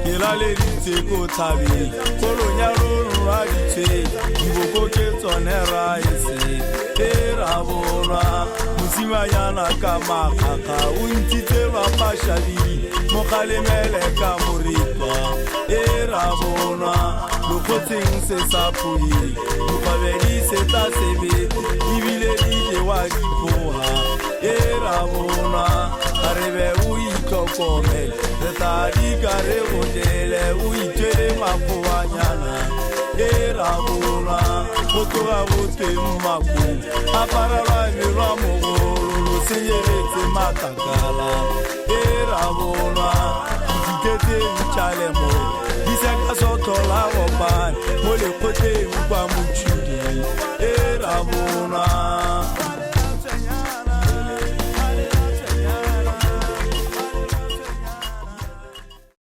elaleditse ko thabeng kolonya rona ditse diboko ke tsonera ese erabona musimanyana ka makaka o ntitse ba pashabi mo khalemele ka moripa erabona lokotseng se sa pudi mokabedi se ta sebe ibile dije wa dipoha erabona arebe o ikokomele retadi kare godele o itwele mapoanyana erabona motoga bote mmaku aparalwa merwa mogolo senyeletse matakala erabona dikete nchalemo diseka sotola gopane mo lekgotleng kwa motšhudi erabona